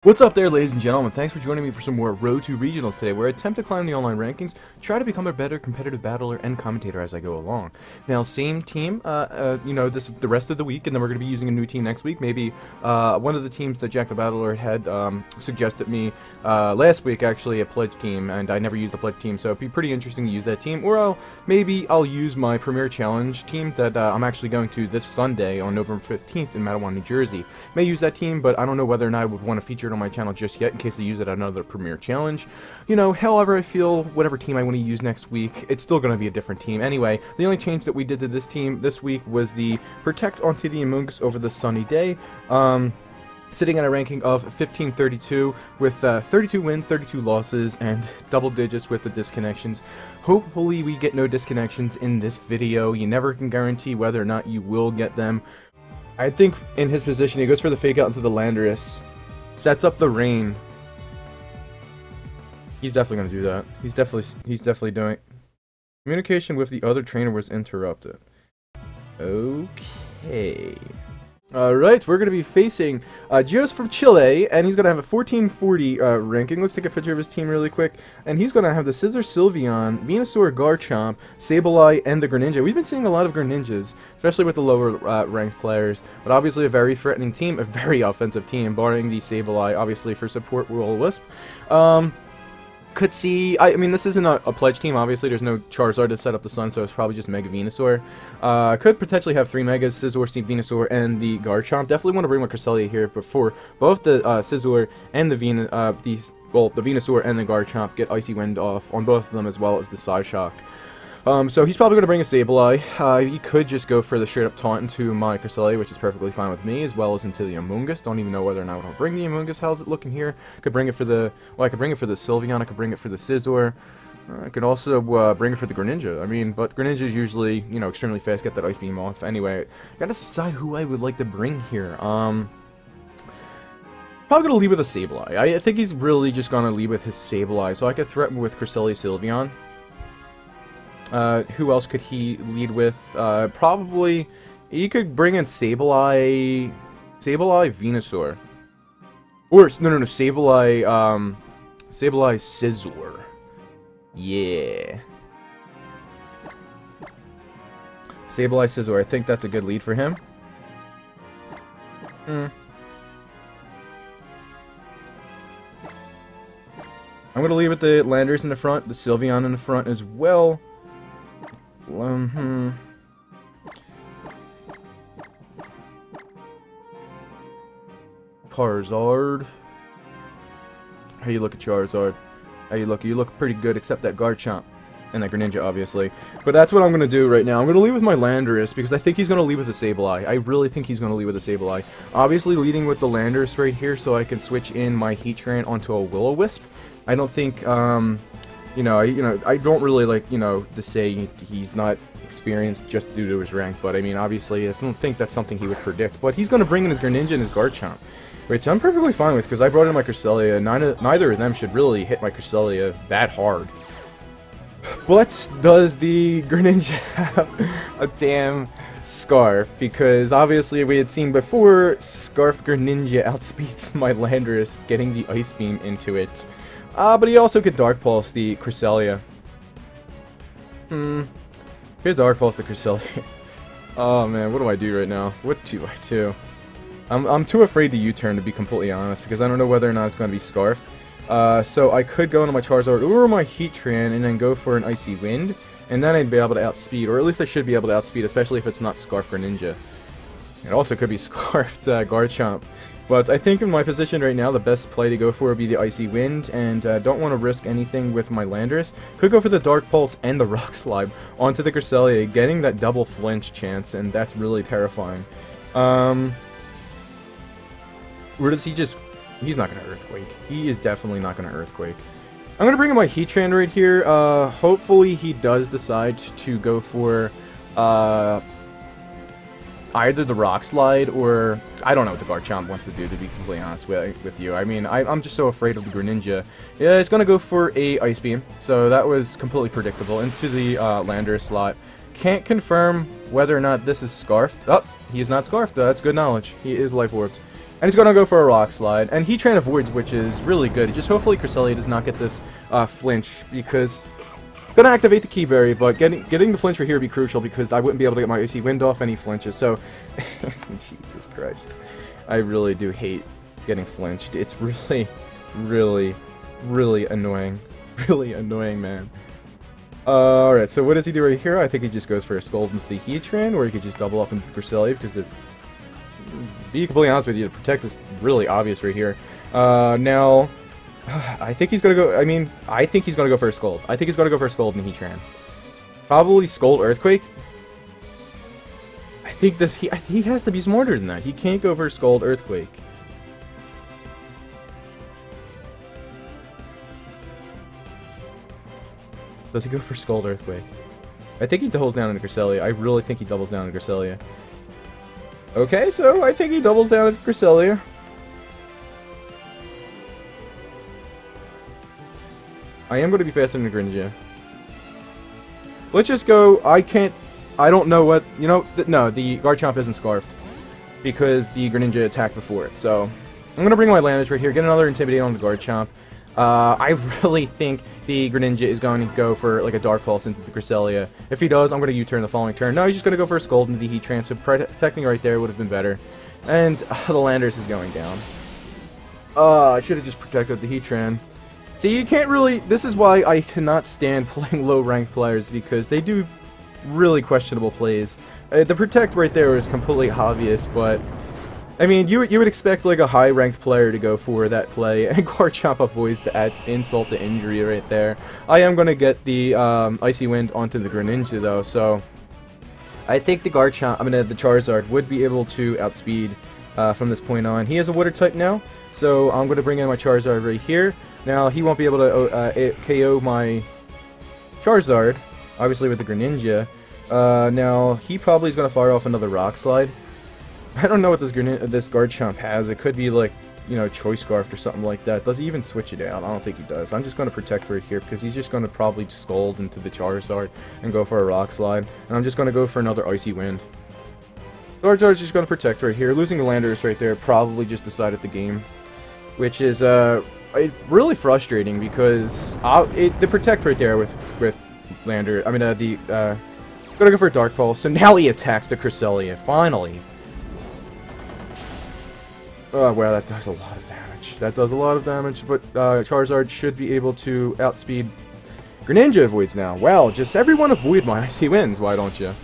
What's up there, ladies and gentlemen? Thanks for joining me for some more Road to Regionals today, where I attempt to climb the online rankings, try to become a better competitive battler and commentator as I go along. Now, same team, the rest of the week, and then we're going to be using a new team next week. Maybe one of the teams that Jack the Battler had suggested me last week, actually, a pledge team, and I never used a pledge team, so it'd be pretty interesting to use that team. Or maybe I'll use my Premier Challenge team that I'm actually going to this Sunday on November 15th in Matawan, New Jersey. May use that team, but I don't know whether or not I would want to feature it on my channel just yet in case I use it at another Premier Challenge. You know, however I feel, whatever team I want to use next week, it's still going to be a different team. Anyway, the only change that we did to this team this week was the Protect onto the Amoonguss over the sunny day. Sitting at a ranking of 1532 with 32 wins, 32 losses, and double digits with the disconnections. Hopefully we get no disconnections in this video. You never can guarantee whether or not you will get them. I think in his position, he goes for the fake out into the Landorus. Sets up the rain. He's definitely going to do that. He's definitely doing it. Communication with the other trainer was interrupted. Okay. Alright, we're going to be facing Gio's from Chile, and he's going to have a 1440 ranking. Let's take a picture of his team really quick. And he's going to have the Scizor Sylveon, Venusaur Garchomp, Sableye, and the Greninja. We've been seeing a lot of Greninjas, especially with the lower ranked players. But obviously a very threatening team, a very offensive team, barring the Sableye, obviously, for support Will-O-Wisp. Could see, I mean, this isn't a pledge team, obviously. There's no Charizard to set up the sun, so it's probably just Mega Venusaur. Could potentially have 3 Megas, Scizor, Venusaur, and the Garchomp. Definitely want to bring my Cresselia here before both the Scizor and the Venusaur and the Garchomp get Icy Wind off on both of them, as well as the Psyshock. So he's probably going to bring a Sableye. He could just go for the straight-up taunt into my Cresselia, which is perfectly fine with me, as well as into the Amoonguss. Don't even know whether or not I'll bring the Amoonguss. How's it looking here? Could bring it for the... Well, I could bring it for the Sylveon. I could bring it for the Scizor. I could also bring it for the Greninja. I mean, but Greninja's usually, you know, extremely fast. Get that Ice Beam off. Anyway, I gotta decide who I would like to bring here. Probably gonna lead with a Sableye. I think he's really just gonna lead with his Sableye, so I could threaten with Cresselia Sylveon. Who else could he lead with? Probably, he could bring in Sableye Venusaur. Or, no, Sableye Scizor. Yeah. Sableye Scizor, I think that's a good lead for him. I'm gonna leave with the Landorus in the front, the Sylveon in the front as well. Charizard. How you look at Charizard? How you look? You look pretty good, except that Garchomp and that Greninja, obviously. But that's what I'm gonna do right now. I'm gonna lead with my Landorus because I think he's gonna lead with the Sableye. I really think he's gonna lead with the Sableye. Obviously, leading with the Landorus right here, so I can switch in my Heatran onto a Will-O-Wisp. I don't think, I don't really like, to say he's not experienced just due to his rank, but I mean, obviously, I don't think that's something he would predict. But he's going to bring in his Greninja and his Garchomp, which I'm perfectly fine with, because I brought in my Cresselia. Neither of them should really hit my Cresselia that hard. But does the Greninja have a damn Scarf? Because obviously we had seen before, Scarf Greninja outspeeds my Landorus, getting the Ice Beam into it. But he also could Dark Pulse the Cresselia. Could Dark Pulse the Cresselia. Oh man, what do I do right now? What do I do? I'm too afraid to U-turn, to be completely honest, because I don't know whether or not it's going to be Scarf. So I could go into my Charizard or my Heatran and then go for an Icy Wind, and then I'd be able to outspeed, or at least I should be able to outspeed, especially if it's not Scarf Greninja. It also could be Scarfed Garchomp. But I think in my position right now, the best play to go for would be the Icy Wind, and don't want to risk anything with my Landorus. Could go for the Dark Pulse and the Rock Slide onto the Cresselia, getting that double flinch chance, and that's really terrifying. Or does he just... He's not going to Earthquake. He is definitely not going to Earthquake. I'm going to bring in my Heatran right here. Hopefully he does decide to go for... either the Rock Slide or... I don't know what the Garchomp wants to do, to be completely honest with you. I mean, I'm just so afraid of the Greninja. Yeah, it's going to go for a Ice Beam, so that was completely predictable. Into the Landorus slot. Can't confirm whether or not this is Scarfed. Oh, he is not Scarfed. That's good knowledge. He is Life Orbed. And he's going to go for a Rock Slide. And Heat Train avoids, which is really good. Just hopefully Cresselia does not get this flinch, because I'm going to activate the Key Berry, but getting the flinch right here would be crucial, because I wouldn't be able to get my Icy Wind off any flinches. So, Jesus Christ. I really do hate getting flinched. It's really, really, really annoying. Really annoying, man. Alright, so what does he do right here? I think he just goes for a Scald into the Heatran, or he could just double up into the Cresselia, because to be completely honest with you, to protect is really obvious right here. Now, I think he's gonna go, I think he's gonna go for a Scald. I think he's gonna go for a Scald in the Heatran. Probably Scald Earthquake. I think this, he has to be smarter than that. He can't go for Scald Earthquake. Does he go for Scald Earthquake? I think he doubles down into Cresselia. I really think he doubles down into Cresselia. Okay, so I think he doubles down into Cresselia. I am going to be faster than the Greninja. Let's just go. I don't know what, you know, no, the Garchomp isn't Scarfed, because the Greninja attacked before it. So I'm going to bring my Landers right here, get another Intimidate on the Garchomp. I really think the Greninja is going to go for like a Dark Pulse into the Cresselia. If he does, I'm going to U-turn the following turn. No, he's just going to go for a Scald into the Heatran, so protecting right there would have been better. And the Landers is going down. I should have just protected the Heatran. See, you can't really... This is why I cannot stand playing low-ranked players, because they do really questionable plays. The Protect right there is completely obvious, but... I mean, you would expect like a high-ranked player to go for that play, and Garchomp avoids the insult to injury right there. I am going to get the Icy Wind onto the Greninja though, so I think the Garchomp, the Charizard would be able to outspeed from this point on. He has a Water type now, so I'm going to bring in my Charizard right here. Now he won't be able to KO my Charizard, obviously with the Greninja. Now he probably is going to fire off another Rock Slide. I don't know what this Garchomp has. It could be like, you know, Choice Scarf or something like that. Does he even switch it out? I don't think he does. I'm just going to protect right here, because he's just going to probably Scald into the Charizard and go for a Rock Slide. And I'm just going to go for another Icy Wind. Charizard's just going to protect right here. Losing the Landers right there probably just decided the game, which is really frustrating, because the protect right there with Lander. Going to go for a Dark Pulse. So now he attacks the Cresselia finally. Oh, wow, that does a lot of damage. That does a lot of damage, but Charizard should be able to outspeed. Greninja avoids now. Wow, just everyone avoid my Icy Winds, why don't you?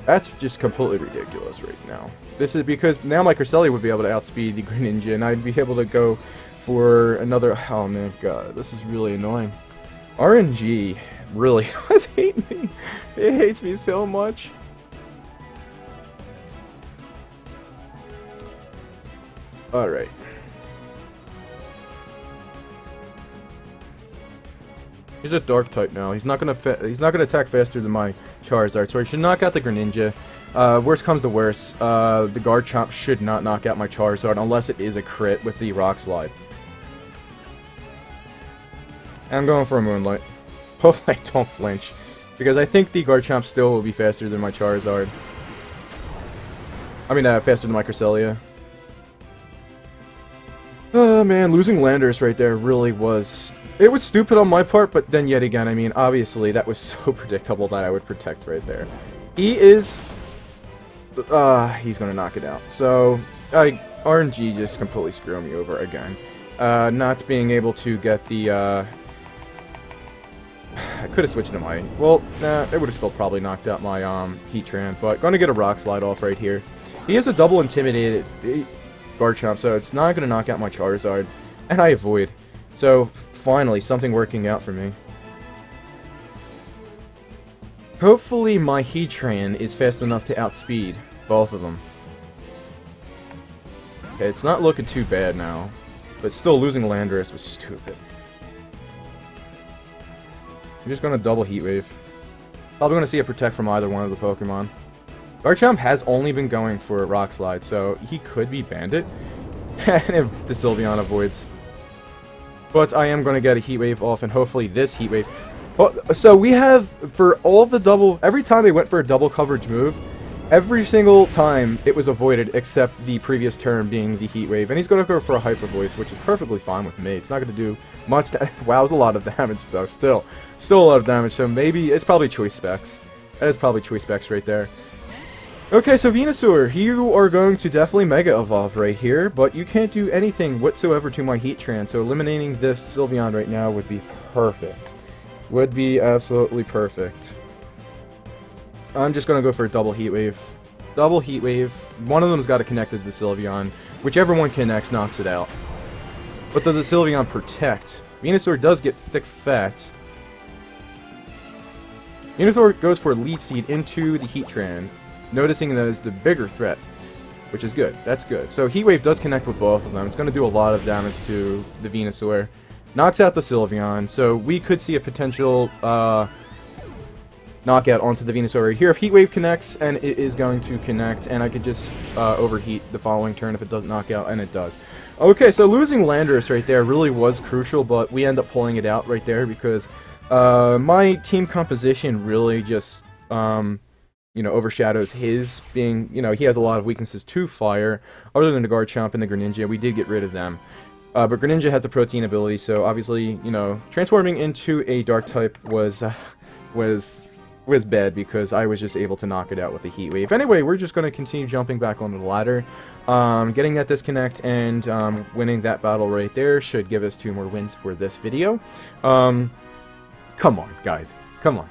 That's just completely ridiculous right now. This is because now my Cresselia would be able to outspeed the Greninja, and I'd be able to go for another... Oh, man, God, this is really annoying. RNG really does hate me. It hates me so much. Alright. He's a Dark type now. He's not gonna attack faster than my Charizard, so I should knock out the Greninja. Worst comes to worst, the Garchomp should not knock out my Charizard unless it is a crit with the Rock Slide. And I'm going for a Moonlight. Hopefully I don't flinch, because I think the Garchomp still will be faster than my Charizard. Faster than my Cresselia. Oh man, losing Landers right there really was... It was stupid on my part, but then yet again, obviously that was so predictable that I would protect right there. He is... he's gonna knock it out. So, RNG just completely screwed me over again. Not being able to get the, I could have switched to my... Well, nah, it would have still probably knocked out my, Heatran, but gonna get a Rock Slide off right here. He has a double Intimidated... Garchomp, so it's not going to knock out my Charizard, and I avoid. So, finally, something working out for me. Hopefully my Heatran is fast enough to outspeed both of them. Okay, it's not looking too bad now, but still losing Landorus was stupid. I'm just going to double Heat Wave. Probably going to see a Protect from either one of the Pokemon. Garchomp has only been going for a Rock Slide, so he could be Bandit. And if the Sylveon avoids. But I am going to get a Heat Wave off, and hopefully this Heat Wave... Well, so we have, for all of the double... Every time they went for a double coverage move, Every single time it was avoided except the previous turn being the Heat Wave. And he's going to go for a Hyper Voice, which is perfectly fine with me. It's not going to do much damage. Wow, it's a lot of damage though. Still a lot of damage, so maybe it's probably Choice Specs. That is probably Choice Specs right there. Okay, so Venusaur, you are going to definitely Mega Evolve right here, but you can't do anything whatsoever to my Heatran, so eliminating this Sylveon right now would be perfect. Would be absolutely perfect. I'm just going to go for a double Heat Wave. Double Heat Wave. One of them's got to connect to the Sylveon. Whichever one connects knocks it out. But does the Sylveon protect? Venusaur does get thick fat. Venusaur goes for a Lead Seed into the Heatran, noticing that it's the bigger threat, which is good. That's good. So Heat Wave does connect with both of them. It's going to do a lot of damage to the Venusaur. Knocks out the Sylveon, so we could see a potential knockout onto the Venusaur right here. If Heat Wave connects, and it is going to connect, and I could just overheat the following turn if it doesn't knock out, and it does. Okay, so losing Landorus right there really was crucial, but we end up pulling it out right there because my team composition really just overshadows his being, he has a lot of weaknesses to fire. Other than the Garchomp and the Greninja, we did get rid of them. But Greninja has the protein ability, so obviously, transforming into a dark type was bad because I was just able to knock it out with a Heat Wave. Anyway, we're just going to continue jumping back onto the ladder. Getting that disconnect and winning that battle right there should give us 2 more wins for this video. Come on, guys. Come on.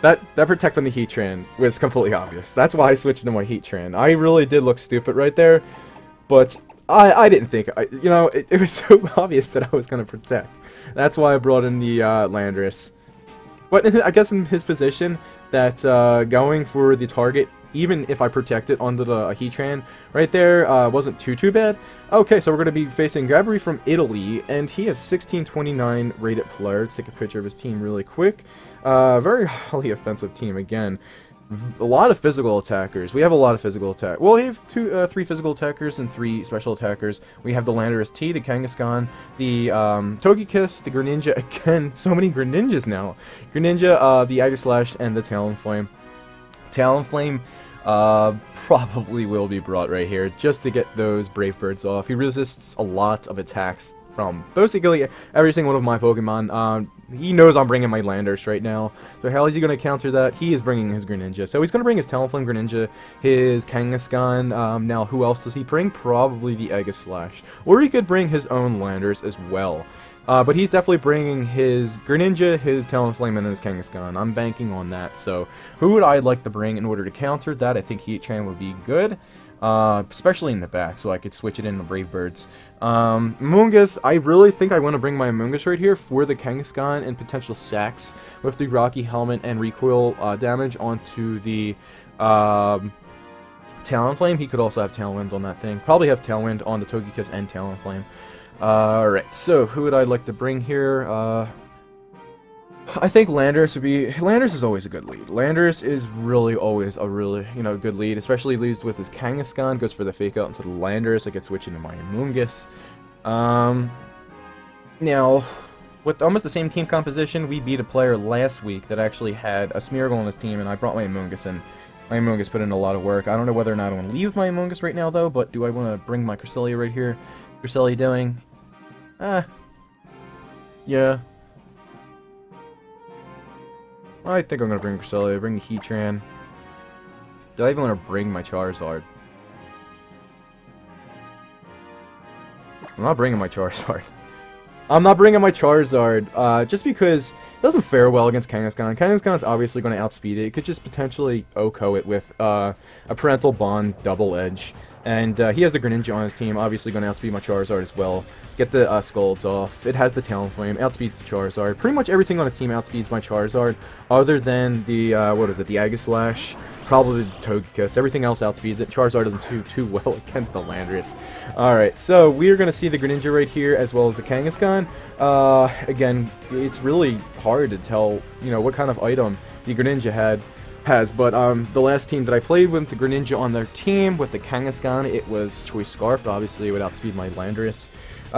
That Protect on the Heatran was completely obvious. That's why I switched to my Heatran. I really did look stupid right there, but I didn't think, it was so obvious that I was going to Protect. That's why I brought in the Landorus. But I guess in his position, that going for the target, even if I protect it onto the Heatran right there, wasn't too bad. Okay, so we're going to be facing Gabri from Italy, and he has 1629 rated player. Let's take a picture of his team really quick. Very highly offensive team again. A lot of physical attackers. We have a lot of physical attack. Well, we have 3 physical attackers and 3 special attackers. We have the Landorus T, the Kangaskhan, the Togekiss, the Greninja. Again, so many Greninjas now. Greninja, the Aegislash, and the Talonflame. Talonflame probably will be brought right here just to get those Brave Birds off. He resists a lot of attacks from basically every single one of my Pokemon. He knows I'm bringing my Landorus right now. So how is he going to counter that? He is bringing his Greninja. So he's going to bring his Talonflame Greninja, his Kangaskhan. Now, who else does he bring? Probably the Aegislash. Or he could bring his own Landorus as well. But he's definitely bringing his Greninja, his Talonflame, and his Kangaskhan. I'm banking on that. So who would I like to bring in order to counter that? I think Heatran would be good. Especially in the back, so I could switch it into Brave Birds. Amoonguss, I really think I want to bring my Amoonguss right here for the Kangaskhan and potential sacks with the Rocky Helmet and recoil damage onto the Talonflame. He could also have Tailwind on that thing. Probably have Tailwind on the Togekiss and Talonflame. Alright, so who would I like to bring here? I think Landorus would be... Landorus is always a good lead. Landorus is really always a really, good lead. Especially leads with his Kangaskhan. Goes for the fake out into the Landorus. I could switch into my Amoonguss. Now, with almost the same team composition, we beat a player last week that actually had a Smeargle on his team, and I brought my Amoonguss in. My Amoonguss put in a lot of work. I don't know whether or not I want to leave with my Amoonguss right now, though, but do I want to bring my Cresselia right here? Cresselia doing? Yeah. I think I'm going to bring Cresselia, bring the Heatran. Do I even want to bring my Charizard? I'm not bringing my Charizard. I'm not bringing my Charizard, just because it doesn't fare well against Kangaskhan. Kangaskhan's obviously going to outspeed it. It could just potentially OHKO it with a Parental Bond Double Edge. And he has the Greninja on his team, obviously going to outspeed my Charizard as well. Get the Scolds off. It has the Talonflame, outspeeds the Charizard. Pretty much everything on his team outspeeds my Charizard, other than the, the Aegislash, probably the Togekiss. Everything else outspeeds it. Charizard doesn't do too well against the Landorus. Alright, so we're going to see the Greninja right here, as well as the Kangaskhan. Again, it's really hard to tell, what kind of item the Greninja has, but the last team that I played with the Greninja on their team with the Kangaskhan, it was Choice Scarf. Obviously it would outspeed my Landorus.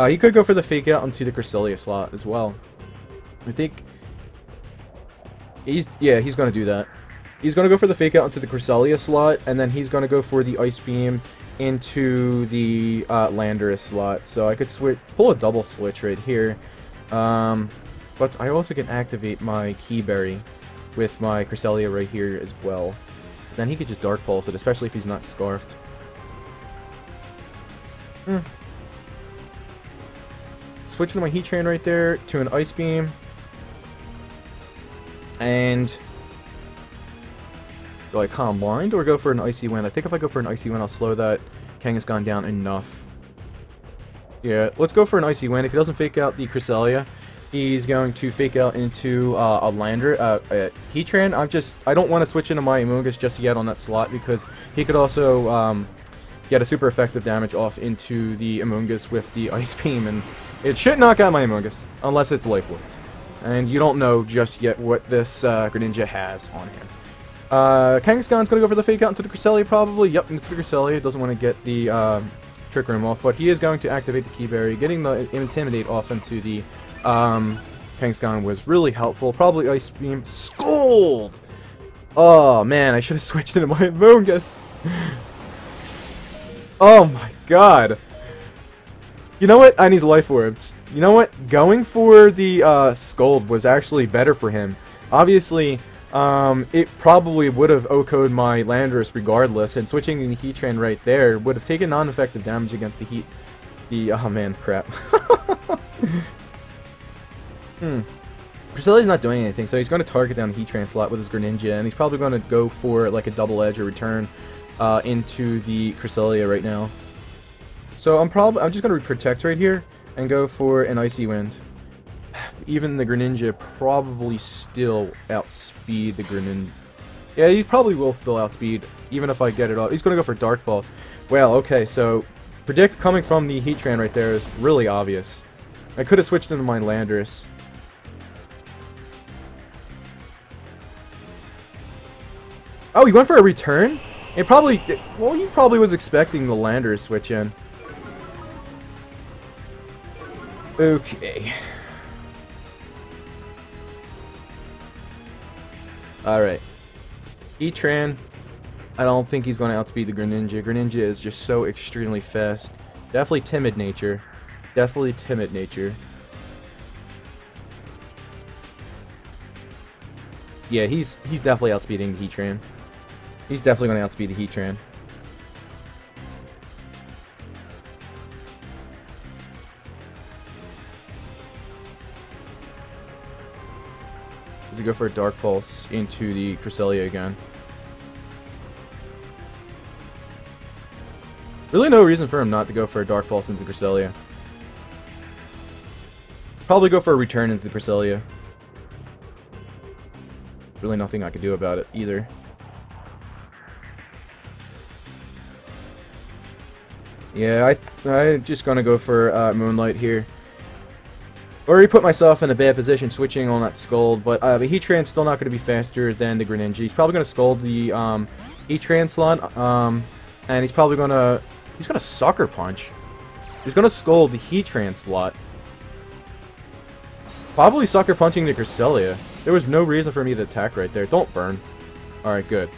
He could go for the fake out into the Cresselia slot as well. I think he's going to do that. He's going to go for the Fake Out into the Cresselia slot, and then he's going to go for the Ice Beam into the Landorus slot. So I could pull a double switch right here. But I also can activate my Keyberry with my Cresselia right here as well. Then he could just Dark Pulse it, especially if he's not Scarfed. Switching my Heatran right there to an Ice Beam. And do I Calm Mind or go for an Icy Wind? I think if I go for an Icy Wind, I'll slow that Kangaskhan down enough. Yeah, let's go for an Icy Wind. If he doesn't Fake Out the Cresselia, he's going to Fake Out into a Heatran. I don't want to switch into my Amoonguss just yet on that slot because he could also get a super effective damage off into the Amoonguss with the Ice Beam, and it should knock out my Amoonguss unless it's Life Orb. And you don't know just yet what this Greninja has on him. Kangaskhan's going to go for the Fake Out into the Cresselia probably. Yep, into the Cresselia. Doesn't want to get the Trick Room off, but he is going to activate the Keyberry. Getting the Intimidate off into the Kangaskhan was really helpful. Probably Ice Beam. Scold! Oh man, I should have switched into my Amoonguss. Oh my god. You know what? I need Life Orbs. You know what? Going for the Scold was actually better for him. Obviously, it probably would have OHKO'd my Landorus regardless, and switching the Heatran right there would have taken non-effective damage against the oh man, crap. Cresselia's not doing anything, so he's going to target down the Heatran slot with his Greninja, and he's probably going to go for like a double edge or return into the Cresselia right now. So I'm just going to protect right here and go for an Icy Wind. Even the Greninja probably still outspeed the Greninja. Yeah, he probably will still outspeed, even if I get it off. He's going to go for Dark Pulse. Well, okay, so Predict coming from the Heatran right there is really obvious. I could have switched into my Landorus. Oh, he went for a return? It probably... Well, he probably was expecting the Landorus switch in. Okay. Alright. Heatran, I don't think he's going to outspeed the Greninja. Greninja is just so extremely fast. Definitely timid nature. Definitely timid nature. Yeah, he's definitely outspeeding the Heatran. He's definitely going to outspeed the Heatran. Does he go for a Dark Pulse into the Cresselia again? Really no reason for him not to go for a Dark Pulse into the Cresselia. Probably go for a return into the Cresselia. Really nothing I could do about it either. Yeah, I'm just gonna go for Moonlight here. Already put myself in a bad position switching on that Scold, but the Heatran's still not going to be faster than the Greninja. He's probably going to Scold the Heatran slot, and he's probably going to... He's going to Sucker Punch. He's going to Scold the Heatran slot. Probably Sucker Punching the Cresselia. There was no reason for me to attack right there. Don't burn. Alright, good.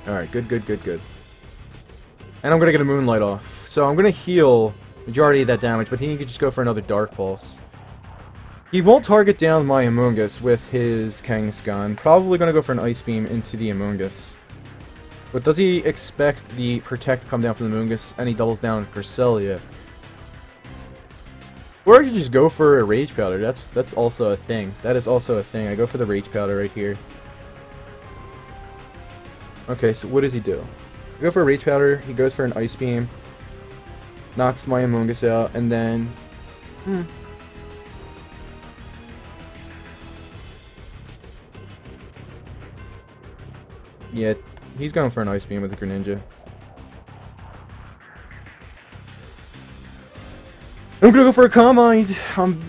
Alright, good. And I'm going to get a Moonlight off. So I'm going to heal majority of that damage, but he could just go for another Dark Pulse. He won't target down my Amoonguss with his Kangaskhan. Probably going to go for an Ice Beam into the Amoonguss. But does he expect the Protect to come down from the Amoonguss, and he doubles down on Cresselia? Or I could just go for a Rage Powder. That's also a thing. That is also a thing. I go for the Rage Powder right here. Okay, so what does he do? I go for a Rage Powder, he goes for an Ice Beam, knocks my Amoonguss out, and then... Yeah, he's going for an Ice Beam with the Greninja. I'm gonna go for a Calm Mind. I'm,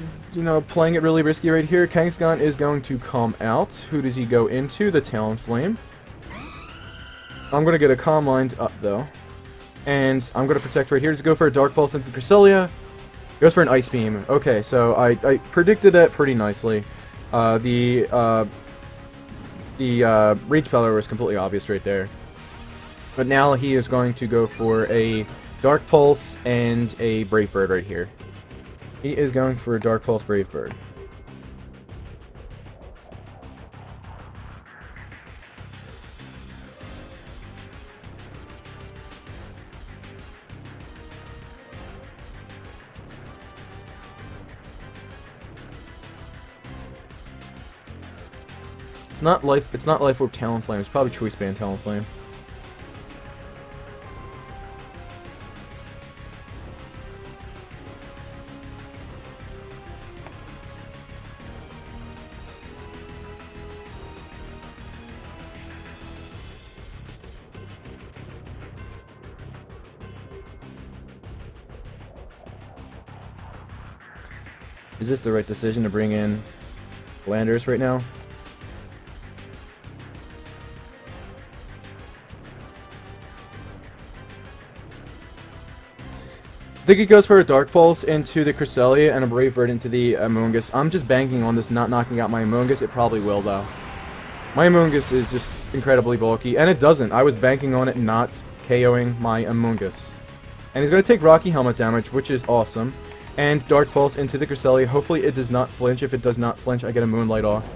playing it really risky right here. Kangaskhan is going to Calm Out. Who does he go into? The Talonflame. I'm gonna get a Calm Mind up, though. And I'm going to Protect right here. Just go for a Dark Pulse into Cresselia. Goes for an Ice Beam. Okay, so I predicted that pretty nicely. The The Rage Powder was completely obvious right there. But now he is going to go for a Dark Pulse and a Brave Bird right here. He is going for a Dark Pulse Brave Bird. It's not Life Orb Talonflame, it's probably Choice Band Talonflame. Is this the right decision to bring in Landers right now? I think he goes for a Dark Pulse into the Cresselia and a Brave Bird into the Amoonguss. I'm just banking on this not knocking out my Amoonguss. It probably will, though. My Amoonguss is just incredibly bulky, and it doesn't. I was banking on it not KOing my Amoonguss. And he's going to take Rocky Helmet damage, which is awesome. And Dark Pulse into the Cresselia. Hopefully it does not flinch. If it does not flinch, I get a Moonlight off.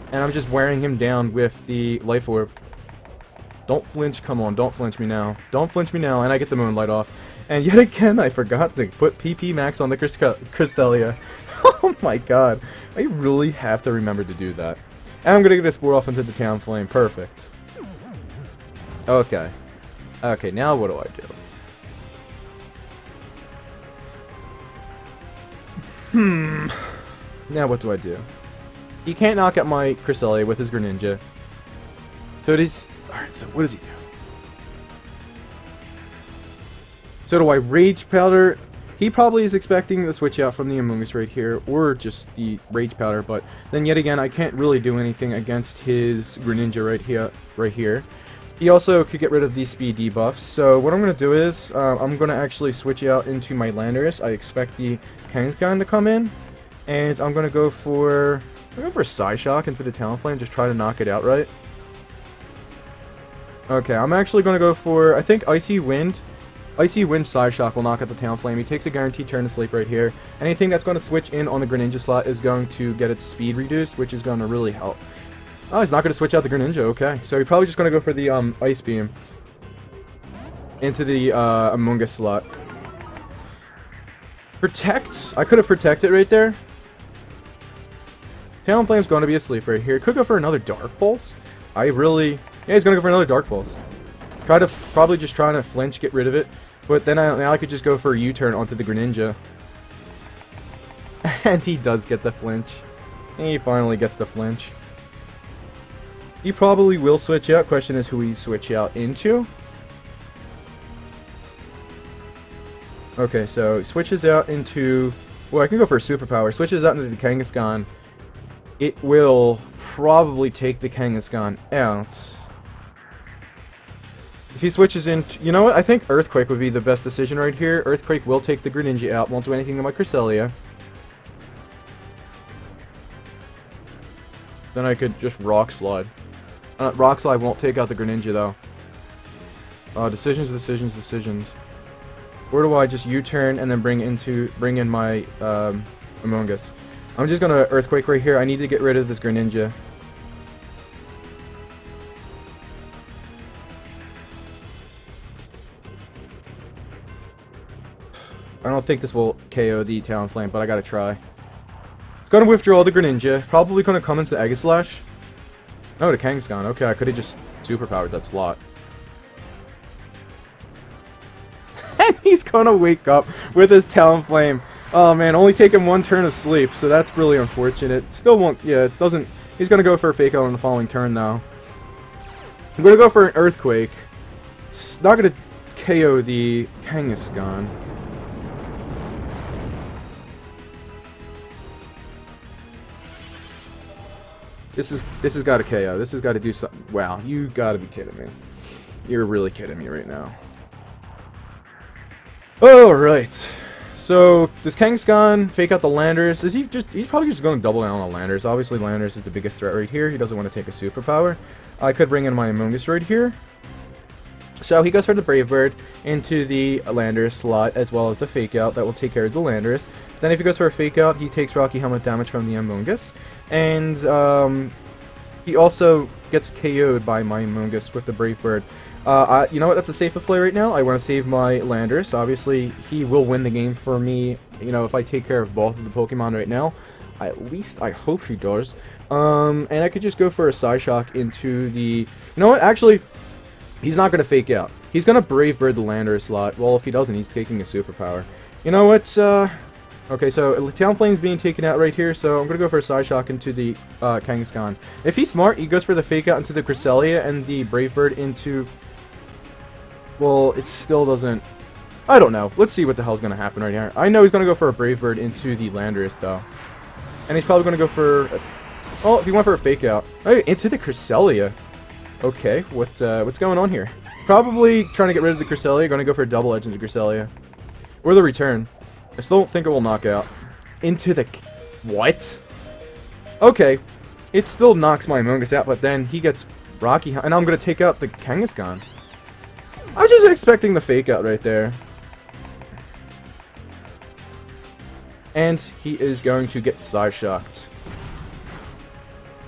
And I'm just wearing him down with the Life Orb. Don't flinch, come on, don't flinch me now. Don't flinch me now, and I get the Moonlight off. And yet again, I forgot to put PP Max on the Cresselia. Oh my god. I really have to remember to do that. And I'm going to get a Spore off into the Talonflame. Perfect. Okay. Okay, now what do I do? Now what do I do? He can't knock out my Cresselia with his Greninja. So it is... Alright, so what does he do? So do I Rage Powder? He probably is expecting the switch out from the Amoonguss right here, or just the Rage Powder, but then yet again, I can't really do anything against his Greninja right here. He also could get rid of these speed debuffs, so what I'm going to do is, I'm going to actually switch out into my Landorus. I expect the Kangaskhan to come in, and I'm going to go for Psyshock into the Talonflame, just try to knock it out right. Okay, I'm actually going to go for, I think, Icy Wind. Icy Wind Psyshock will knock out the Talonflame. He takes a guaranteed turn to sleep right here. Anything that's going to switch in on the Greninja slot is going to get its speed reduced, which is going to really help. Oh, he's not going to switch out the Greninja, okay. So he's probably just going to go for the Ice Beam into the Amoonguss slot. Protect? I could have protected right there. Talonflame's going to be asleep right here. Could go for another Dark Pulse. Yeah, he's going to go for another Dark Pulse. Probably just trying to flinch, get rid of it. But then now I could just go for a U-turn onto the Greninja. And he does get the flinch. He finally gets the flinch. He probably will switch out. Question is who he switch out into. Okay, so he switches out into... Well, I can go for a superpower. Switches out into the Kangaskhan. It will probably take the Kangaskhan out. If he switches into... You know what? I think Earthquake would be the best decision right here. Earthquake will take the Greninja out. Won't do anything to my Cresselia. Then I could just Rock Slide. Rock Slide won't take out the Greninja, though. Decisions. Or do I just U-turn and then bring in my Amoonguss? I'm just gonna Earthquake right here. I need to get rid of this Greninja. I don't think this will KO the Talonflame, but I gotta try. Gonna withdraw the Greninja. Probably gonna come into Aegislash. Oh, the Kangaskhan. Okay, I could've just superpowered that slot. And he's gonna wake up with his Talonflame. Oh man, only taking one turn of sleep, so that's really unfortunate. Still won't, yeah, it doesn't, he's gonna go for a Fake Out on the following turn now. I'm gonna go for an Earthquake. It's not gonna KO the Kangaskhan. This has got to KO. This has got to do something. Wow, you got to be kidding me. You're really kidding me right now. Alright. So, does Kangaskhan fake out the Landorus? Is he just... He's probably just going to double down on the Landorus. Obviously, Landorus is the biggest threat right here. He doesn't want to take a superpower. I could bring in my Amoonguss right here. So, he goes for the Brave Bird into the Landorus slot, as well as the fake out that will take care of the Landorus. Then if he goes for a fake out, he takes Rocky Helmet damage from the Amoonguss. And, he also gets KO'd by my Amoonguss with the Brave Bird. You know what, that's a safer play right now. I want to save my Landorus. Obviously, he will win the game for me, you know, if I take care of both of the Pokemon right now. At least, I hope he does. And I could just go for a Psyshock into the... You know what, actually, he's not going to fake out. He's going to Brave Bird the Landorus slot. Well, if he doesn't, he's taking a superpower. You know what, okay, so Talonflame's being taken out right here, so I'm going to go for a Psyshock into the Kangaskhan. If he's smart, he goes for the fake out into the Cresselia and the Brave Bird into... Well, it still doesn't... I don't know. Let's see what the hell's going to happen right here. I know he's going to go for a Brave Bird into the Landorus, though. And he's probably going to go for... Oh, if he went for a fake out. Oh, into the Cresselia. Okay, what's going on here? Probably trying to get rid of the Cresselia. Going to go for a double edge into Cresselia. Or the return. I still don't think it will knock out. Into the... What? Okay. It still knocks my Amoonguss out, but then he gets Rocky... And I'm going to take out the Kangaskhan. I was just expecting the fake out right there. And he is going to get Psyshocked.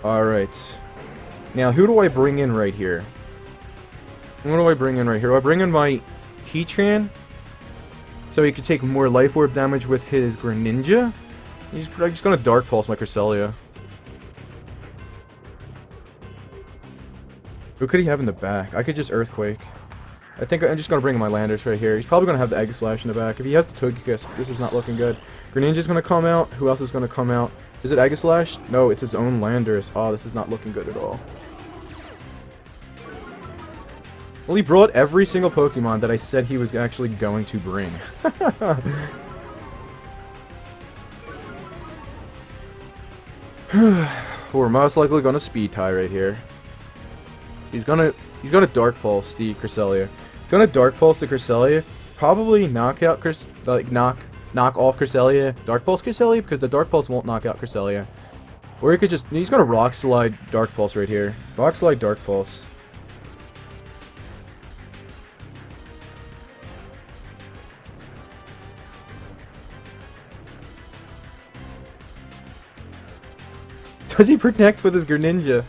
Alright. Now, who do I bring in right here? What do I bring in right here? Do I bring in my Heatran? So he could take more Life Orb damage with his Greninja? He's just going to Dark Pulse my Cresselia. Who could he have in the back? I could just Earthquake. I think I'm just going to bring in my Landorus right here. He's probably going to have the Egg Slash in the back. If he has the Togekiss, this is not looking good. Greninja's going to come out. Who else is going to come out? Is it Egg Slash? No, it's his own Landorus. Oh, this is not looking good at all. Well, he brought every single Pokemon that I said he was actually going to bring. We're most likely going to Speed Tie right here. He's gonna Dark Pulse the Cresselia. He's gonna Dark Pulse the Cresselia. Probably knock out knock off Cresselia, Dark Pulse Cresselia, because the Dark Pulse won't knock out Cresselia. Or he could just... He's gonna Rock Slide Dark Pulse right here. Rock Slide Dark Pulse. Does he protect with his Greninja?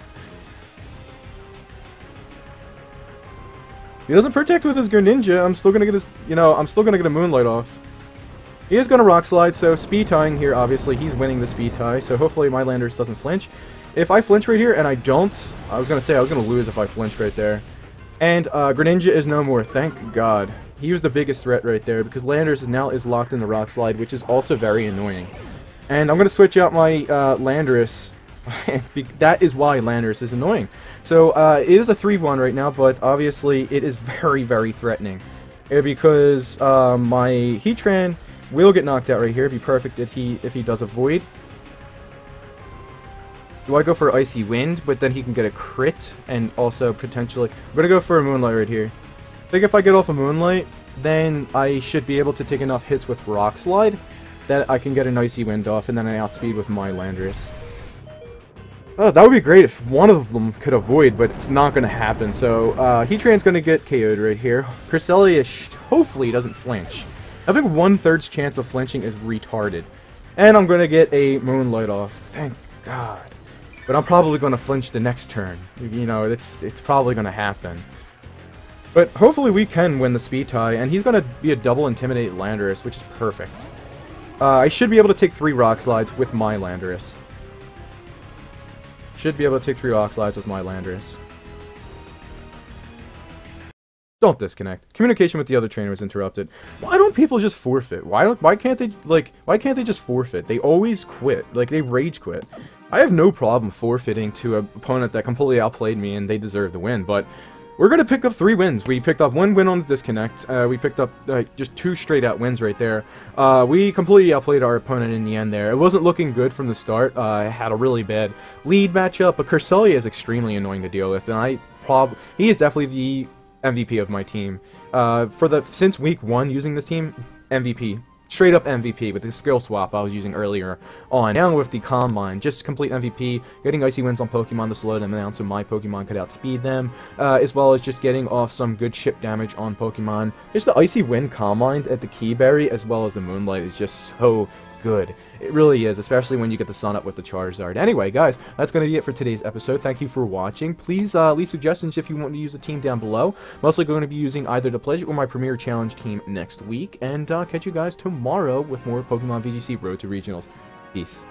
He doesn't protect with his Greninja. I'm still gonna get his, I'm still gonna get a Moonlight off. He is gonna Rock Slide, so Speed Tying here, obviously, he's winning the Speed Tie, so hopefully my Landorus doesn't flinch. If I flinch right here, and I don't, I was gonna lose if I flinched right there. And, Greninja is no more, thank God. He was the biggest threat right there, because Landorus now is locked in the Rock Slide, which is also very annoying. And I'm gonna switch out my, Landorus. That is why Landorus is annoying. So, it is a 3-1 right now, but obviously it is very, very threatening. Because my Heatran will get knocked out right here. It'd be perfect if he does avoid. Do I go for Icy Wind, but then he can get a crit, and also potentially... I'm going to go for a Moonlight right here. I think if I get off a Moonlight, then I should be able to take enough hits with Rock Slide that I can get an Icy Wind off, and then I outspeed with my Landorus. Oh, that would be great if one of them could avoid, but it's not going to happen. So, Heatran's going to get KO'd right here. Cresselia hopefully doesn't flinch. I think 1/3 chance of flinching is retarded. And I'm going to get a Moonlight off. Thank God. But I'm probably going to flinch the next turn. You know, it's probably going to happen. But hopefully we can win the Speed Tie, and he's going to be a double Intimidate Landorus, which is perfect. I should be able to take 3 Rock Slides with my Landorus. Should be able to take 3 Rock Slides with my Landorus. Don't disconnect. Communication with the other trainer was interrupted. Why don't people just forfeit? Why can't they just forfeit? They always quit. Like, they rage quit. I have no problem forfeiting to an opponent that completely outplayed me and they deserve the win, but we're going to pick up 3 wins. We picked up 1 win on the disconnect. We picked up just 2 straight out wins right there. We completely outplayed our opponent in the end there. It wasn't looking good from the start. I had a really bad lead matchup, but Cresselia is extremely annoying to deal with, and he is definitely the MVP of my team. Since week 1 using this team, MVP. straight up MVP with the skill swap I was using earlier on. Now with the Combine, just complete MVP, getting Icy Winds on Pokemon to slow them down so my Pokemon could outspeed them, as well as just getting off some good chip damage on Pokemon. Just the Icy Wind Combine at the Keyberry as well as the Moonlight is just so good. It really is, especially when you get the Sun up with the Charizard. Anyway, guys, that's going to be it for today's episode. Thank you for watching. Please leave suggestions if you want to use a team down below. Mostly going to be using either the Pledge or my Premier Challenge team next week. And catch you guys tomorrow with more Pokemon VGC Road to Regionals. Peace.